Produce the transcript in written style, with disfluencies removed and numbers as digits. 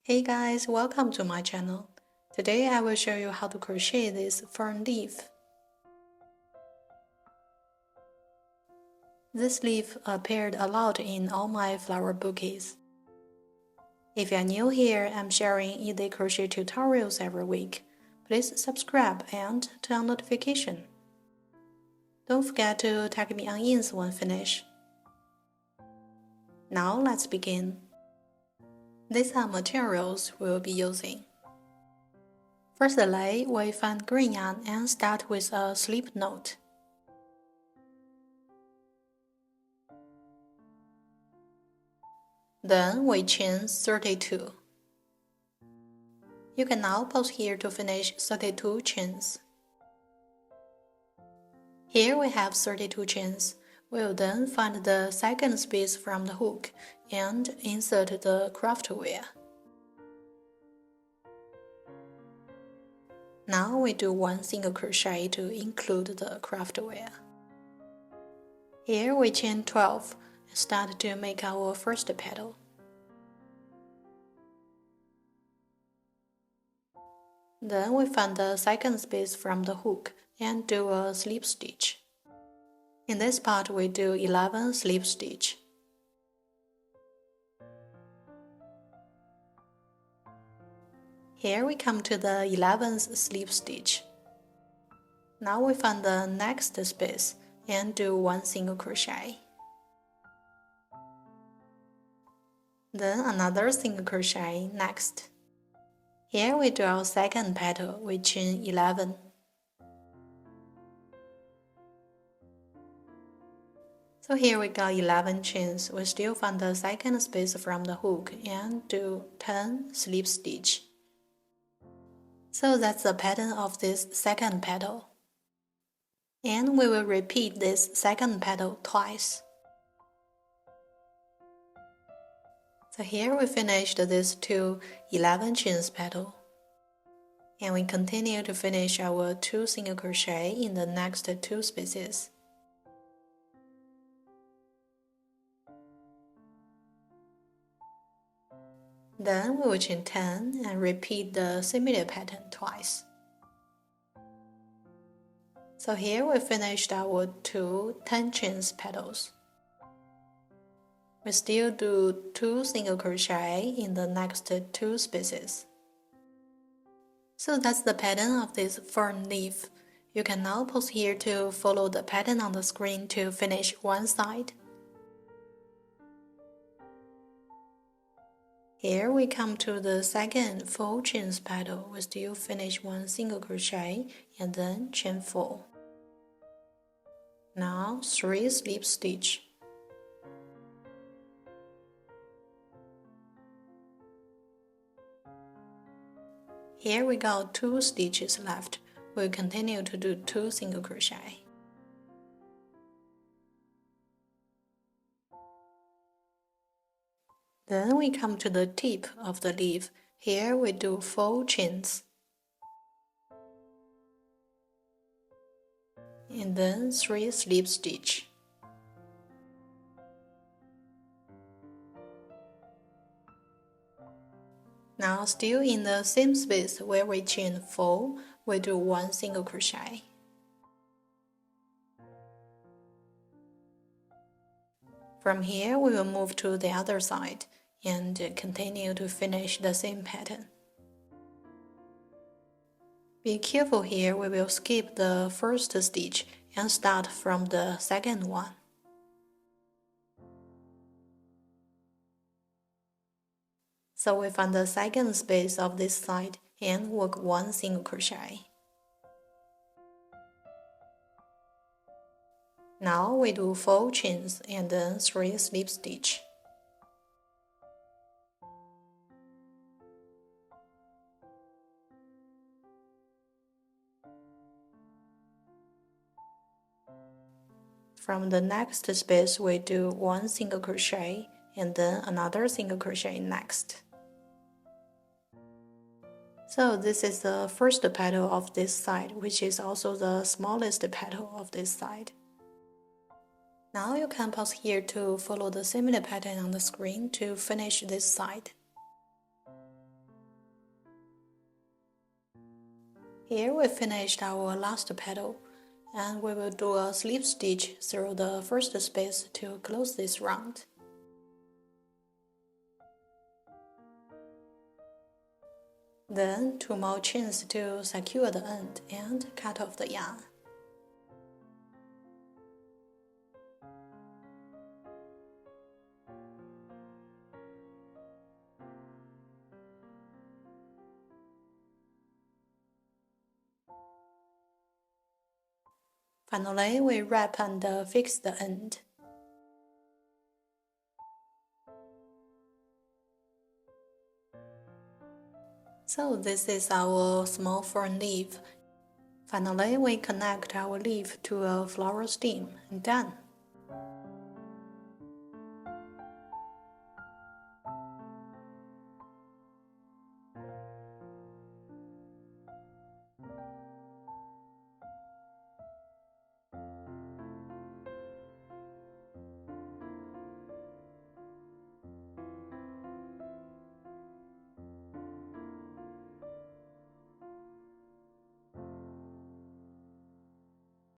Hey guys, welcome to my channel. Today I will show you how to crochet this fern leaf. This leaf appeared a lot in all my flower bouquets. If you are new here, I'm sharing easy crochet tutorials every week. Please subscribe and turn on notification. Don't forget to tag me on Ins when finished. Now let's begin. These are materials we'll be using. Firstly, we find green yarn and start with a slip knot. Then we chain 32. You can now pause here to finish 32 chains. Here we have 32 chains. We'll then find the second space from the hook and insert the craft wheel. Now we do one single crochet to include the craft wheel. Here we chain 12 and start to make our first petal. Then we find the second space from the hook and do a slip stitch. In this part we do 11 slip stitch. Here we come to the 11th slip stitch. Now we find the next space and do one single crochet. Then another single crochet next. Here we do our second petal, we chain 11. So here we got 11 chains. We still find the second space from the hook and do 10 slip stitch. So that's the pattern of this second petal. And we will repeat this second petal twice. So here we finished these two 11 chains petal. And we continue to finish our 2 single crochet in the next 2 spaces. Then we will chain 10 and repeat the similar pattern twice. So here we finished our 2 10 chains petals. We still do 2 single crochet in the next 2 spaces. So that's the pattern of this fern leaf. You can now pause here to follow the pattern on the screen to finish one side. Here we come to the second 4 chains petal. We still finish one single crochet and then chain 4. Now 3 slip stitch. Here we got 2 stitches left. We'll continue to do 2 single crochet. Then we come to the tip of the leaf. Here we do 4 chains. And then 3 slip stitch. Now still in the same space where we chain 4, we do 1 single crochet. From here we will move to the other side and continue to finish the same pattern. Be careful here, we will skip the first stitch and start from the second one. So we find the second space of this side and work 1 single crochet. Now we do 4 chains and then 3 slip stitch. From the next space we do 1 single crochet and then another single crochet next. So this is the first petal of this side, which is also the smallest petal of this side. Now you can pause here to follow the similar pattern on the screen to finish this side. Here we finished our last petal, and we will do a slip stitch through the first space to close this round. Then 2 more chains to secure the end and cut off the yarn. Finally, we wrap and fix the end. So this is our small fern leaf. Finally, we connect our leaf to a floral stem and done.